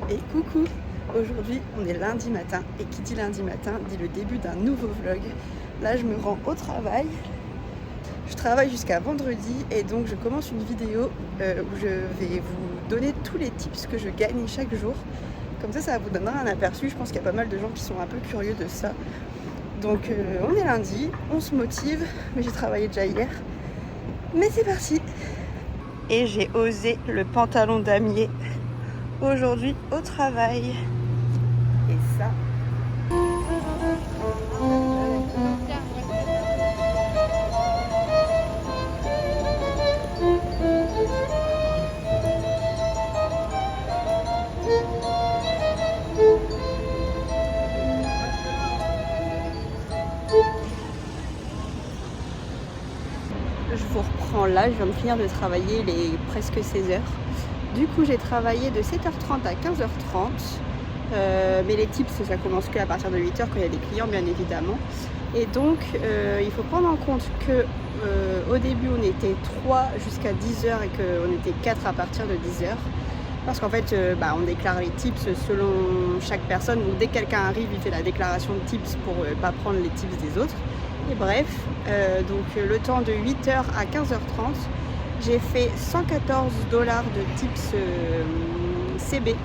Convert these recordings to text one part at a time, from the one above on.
Et coucou! Aujourd'hui on est lundi matin et qui dit lundi matin dit le début d'un nouveau vlog. Là je me rends au travail, je travaille jusqu'à vendredi et donc je commence une vidéo où je vais vous donner tous les tips que je gagne chaque jour. Comme ça vous donnera un aperçu, je pense qu'il y a pas mal de gens qui sont un peu curieux de ça. Donc on est lundi, on se motive, mais j'ai travaillé déjà hier. Mais c'est parti! Et j'ai osé le pantalon damier aujourd'hui au travail. Et ça. Je vous reprends là, je viens de finir de travailler les presque 16 heures. Du coup j'ai travaillé de 7h30 à 15h30. Mais les tips ça commence qu'à partir de 8h quand il y a des clients bien évidemment. Et donc il faut prendre en compte que au début on était 3 jusqu'à 10h et qu'on était 4 à partir de 10h. Parce qu'en fait on déclare les tips selon chaque personne. Donc dès que quelqu'un arrive il fait la déclaration de tips pour pas prendre les tips des autres. Et bref, donc le temps de 8h à 15h30, j'ai fait $114 de tips CB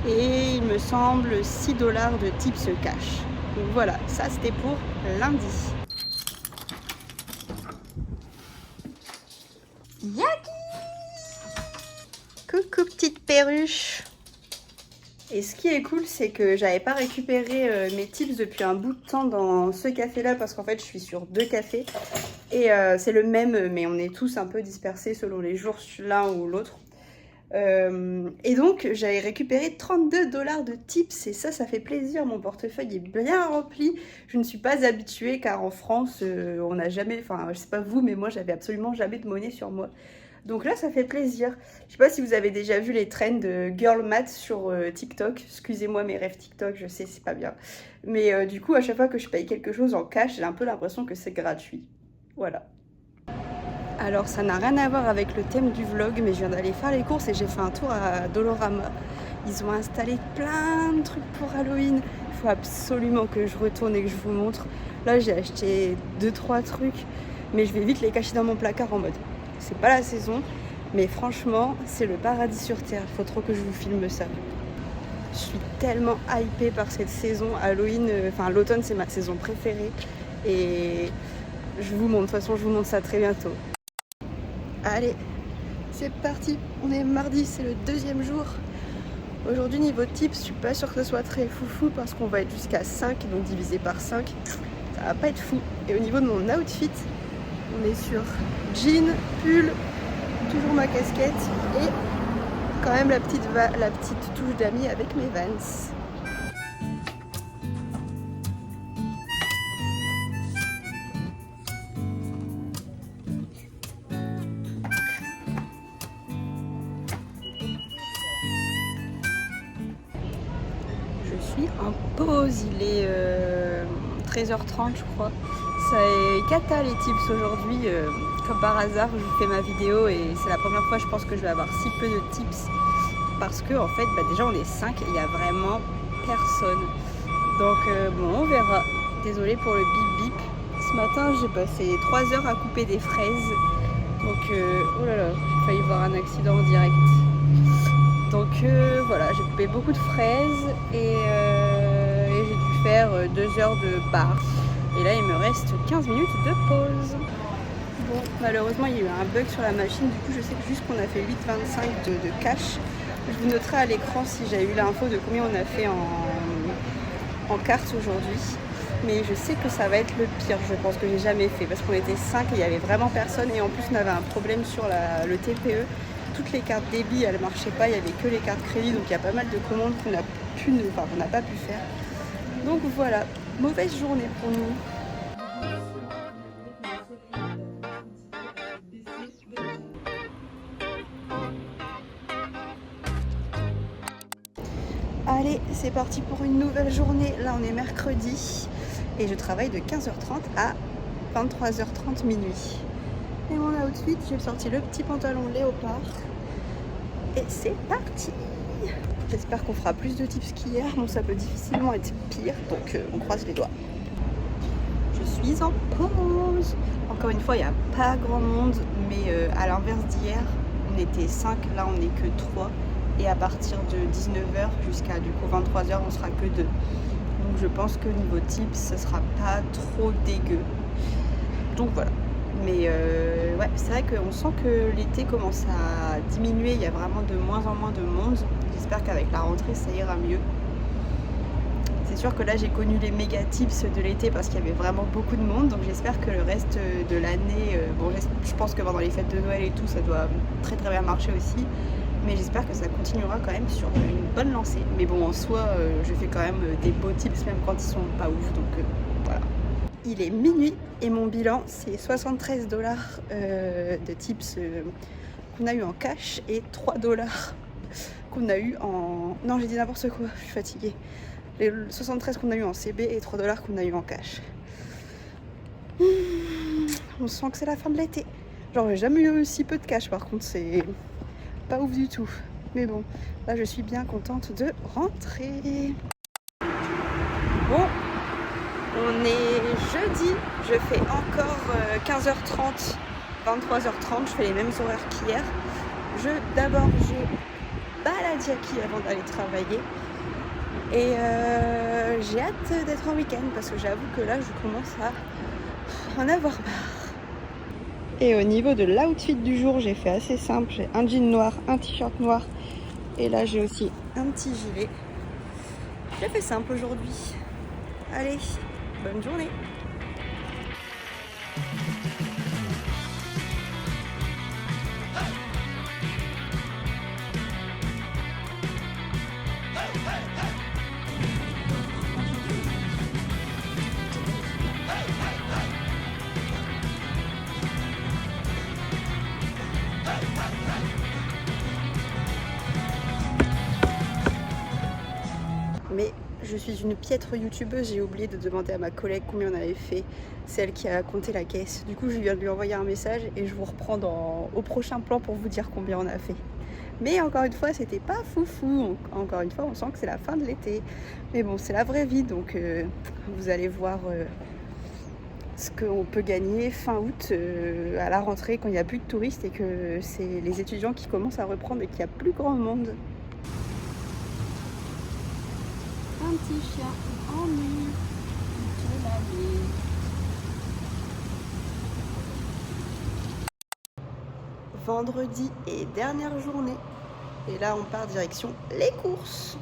et il me semble $6 de tips cash. Donc voilà, ça c'était pour lundi. Yaki! Coucou petite perruche! Et ce qui est cool, c'est que j'avais pas récupéré mes tips depuis un bout de temps dans ce café-là parce qu'en fait, je suis sur 2 cafés et c'est le même, mais on est tous un peu dispersés selon les jours, l'un ou l'autre. Et donc, j'avais récupéré $32 de tips et ça fait plaisir. Mon portefeuille est bien rempli. Je ne suis pas habituée car en France, on n'a jamais, enfin, je sais pas vous, mais moi, j'avais absolument jamais de monnaie sur moi. Donc là, ça fait plaisir. Je sais pas si vous avez déjà vu les trends de girl math sur TikTok. Excusez-moi mes rêves TikTok, je sais, c'est pas bien. Mais du coup, à chaque fois que je paye quelque chose en cash, j'ai un peu l'impression que c'est gratuit. Voilà. Alors, ça n'a rien à voir avec le thème du vlog, mais je viens d'aller faire les courses et j'ai fait un tour à Dolorama. Ils ont installé plein de trucs pour Halloween. Il faut absolument que je retourne et que je vous montre. Là, j'ai acheté 2-3 trucs, mais je vais vite les cacher dans mon placard en mode... C'est pas la saison, mais franchement, c'est le paradis sur terre. Il faut trop que je vous filme ça. Je suis tellement hypée par cette saison. Halloween, enfin l'automne, c'est ma saison préférée. Et je vous montre, de toute façon, je vous montre ça très bientôt. Allez, c'est parti. On est mardi, c'est le 2e jour. Aujourd'hui, niveau tips, je suis pas sûre que ce soit très foufou parce qu'on va être jusqu'à 5, donc divisé par 5. Ça va pas être fou. Et au niveau de mon outfit, on est sur jean, pull, toujours ma casquette et quand même la petite touche d'amis avec mes Vans. Je suis en pause, il est 13h30 je crois. Ça est cata les tips aujourd'hui, comme par hasard je vous fais ma vidéo et c'est la première fois je pense que je vais avoir si peu de tips parce que en fait déjà on est 5 et il n'y a vraiment personne. Donc bon on verra, désolée pour le bip bip. Ce matin j'ai passé 3 heures à couper des fraises, donc oh là là, j'ai failli voir un accident en direct. Donc voilà, j'ai coupé beaucoup de fraises et j'ai dû faire 2 heures de bar. Et là, il me reste 15 minutes de pause. Bon, malheureusement, il y a eu un bug sur la machine. Du coup, je sais que juste qu'on a fait 8,25 de cash. Je vous noterai à l'écran si j'ai eu l'info de combien on a fait en carte aujourd'hui. Mais je sais que ça va être le pire, je pense, que j'ai jamais fait. Parce qu'on était 5 et il n'y avait vraiment personne. Et en plus, on avait un problème sur le TPE. Toutes les cartes débit, elles ne marchaient pas. Il n'y avait que les cartes crédit. Donc, il y a pas mal de commandes qu'on n'a pas pu faire. Donc voilà, mauvaise journée pour nous. Allez, c'est parti pour une nouvelle journée. Là, on est mercredi et je travaille de 15h30 à 23h30 minuit. Et mon outfit, j'ai sorti le petit pantalon léopard et c'est parti. J'espère qu'on fera plus de tips qu'hier. Bon, ça peut difficilement être pire, donc on croise les doigts. Je suis en pause. Encore une fois, il n'y a pas grand monde, mais à l'inverse d'hier, on était 5, là on n'est que 3. Et à partir de 19h jusqu'à du coup 23h, on sera que 2. Donc je pense que niveau tips, ce sera pas trop dégueu. Donc voilà. Mais ouais, c'est vrai qu'on sent que l'été commence à diminuer, il y a vraiment de moins en moins de monde. J'espère qu'avec la rentrée, ça ira mieux. C'est sûr que là, j'ai connu les méga tips de l'été parce qu'il y avait vraiment beaucoup de monde. Donc j'espère que le reste de l'année, bon, je pense que pendant les fêtes de Noël et tout, ça doit très très bien marcher aussi. Mais j'espère que ça continuera quand même sur une bonne lancée. Mais bon, en soi, je fais quand même des beaux tips même quand ils sont pas ouf. Donc voilà. Il est minuit et mon bilan, c'est 73 $ de tips qu'on a eu en cash et 3 $ qu'on a eu en... Non, j'ai dit n'importe quoi, je suis fatiguée. Les 73 qu'on a eu en CB et 3 $ qu'on a eu en cash. On sent que c'est la fin de l'été. Genre, j'ai jamais eu si peu de cash, par contre, c'est pas ouf du tout. Mais bon, là, je suis bien contente de rentrer. Bon, on est jeudi. Je fais encore 15h30, 23h30. Je fais les mêmes horaires qu'hier. D'abord, je balade Jackie avant d'aller travailler. Et j'ai hâte d'être en week-end parce que j'avoue que là, je commence à en avoir marre. Et au niveau de l'outfit du jour, j'ai fait assez simple. J'ai un jean noir, un t-shirt noir. Et là, j'ai aussi un petit gilet. J'ai fait simple aujourd'hui. Allez, bonne journée. Mais je suis une piètre youtubeuse, j'ai oublié de demander à ma collègue combien on avait fait, celle qui a compté la caisse. Du coup, je viens de lui envoyer un message et je vous reprends au prochain plan pour vous dire combien on a fait. Mais encore une fois, c'était pas foufou. Encore une fois, on sent que c'est la fin de l'été. Mais bon, c'est la vraie vie, donc vous allez voir ce qu'on peut gagner fin août à la rentrée quand il n'y a plus de touristes et que c'est les étudiants qui commencent à reprendre et qu'il y a plus grand monde. Un petit chien en nu, toute l'année. Vendredi et dernière journée. Et là, on part direction les courses.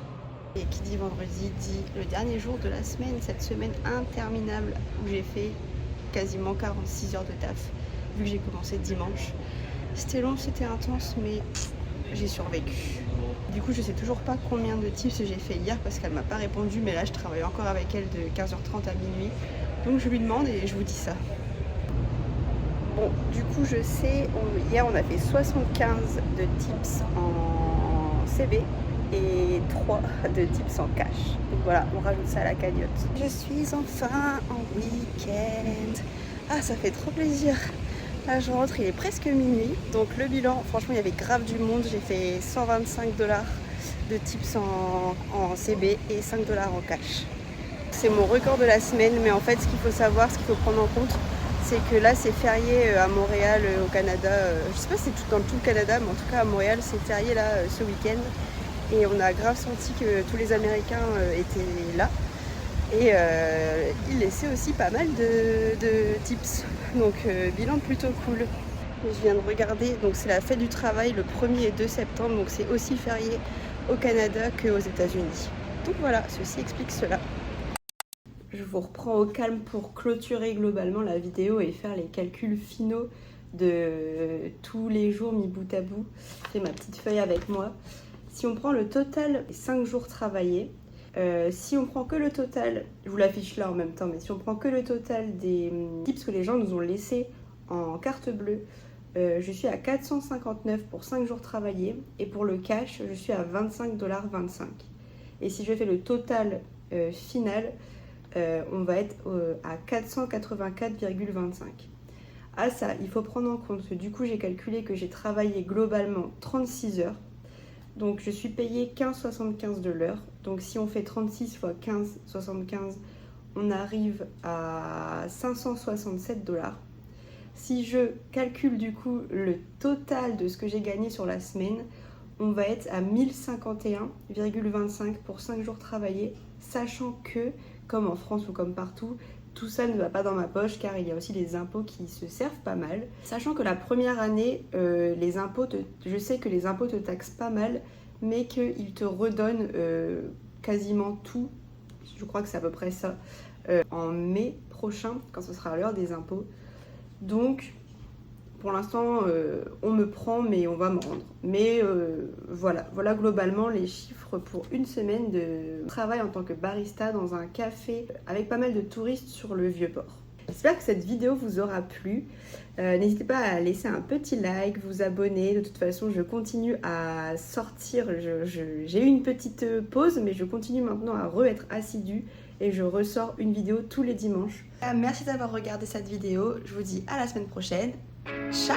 Et qui dit vendredi dit le dernier jour de la semaine, cette semaine interminable où j'ai fait quasiment 46 heures de taf, vu que j'ai commencé dimanche. C'était long, c'était intense, mais j'ai survécu. Du coup, je sais toujours pas combien de tips j'ai fait hier parce qu'elle m'a pas répondu, mais là, je travaille encore avec elle de 15h30 à minuit. Donc, je lui demande et je vous dis ça. Bon, du coup, je sais, hier, on a fait 75 de tips en CB et 3 de tips en cash. Donc voilà, on rajoute ça à la cagnotte. Je suis enfin en week-end. Ah, ça fait trop plaisir. Là, je rentre, il est presque minuit. Donc le bilan, franchement, il y avait grave du monde. J'ai fait 125 $ de tips en CB et 5 $ en cash. C'est mon record de la semaine, mais en fait, ce qu'il faut savoir, ce qu'il faut prendre en compte, c'est que là, c'est férié à Montréal, au Canada. Je sais pas si c'est dans tout le Canada, mais en tout cas à Montréal, c'est férié là ce week-end. Et on a grave senti que tous les Américains étaient là. Et ils laissaient aussi pas mal de tips. Donc bilan plutôt cool. Je viens de regarder, donc c'est la fête du travail le 1er et 2 septembre. Donc c'est aussi férié au Canada qu'aux États-Unis. Donc voilà, ceci explique cela. Je vous reprends au calme pour clôturer globalement la vidéo et faire les calculs finaux de tous les jours mis bout à bout. J'ai ma petite feuille avec moi. Si on prend le total des 5 jours travaillés, si on prend que le total, je vous l'affiche là en même temps, mais si on prend que le total des tips que les gens nous ont laissés en carte bleue, je suis à 459 pour 5 jours travaillés et pour le cash, je suis à 25,25 $. Et si je fais le total final, on va être à 484,25. À ça, il faut prendre en compte que du coup, j'ai calculé que j'ai travaillé globalement 36 heures. Donc je suis payée 15,75 de l'heure. Donc si on fait 36 fois 15,75, on arrive à 567 $. Si je calcule du coup le total de ce que j'ai gagné sur la semaine, on va être à 1051,25 pour 5 jours travaillés, sachant que, comme en France ou comme partout, tout ça ne va pas dans ma poche car il y a aussi les impôts qui se servent pas mal. Sachant que la première année, je sais que les impôts te taxent pas mal, mais qu'ils te redonnent quasiment tout, je crois que c'est à peu près ça, en mai prochain, quand ce sera l'heure des impôts. Donc, pour l'instant, on me prend, mais on va me rendre. Mais voilà globalement les chiffres pour une semaine de travail en tant que barista dans un café avec pas mal de touristes sur le Vieux-Port. J'espère que cette vidéo vous aura plu. N'hésitez pas à laisser un petit like, vous abonner. De toute façon, je continue à sortir. J'ai eu une petite pause, mais je continue maintenant à être assidue et je ressors une vidéo tous les dimanches. Merci d'avoir regardé cette vidéo. Je vous dis à la semaine prochaine. Ciao!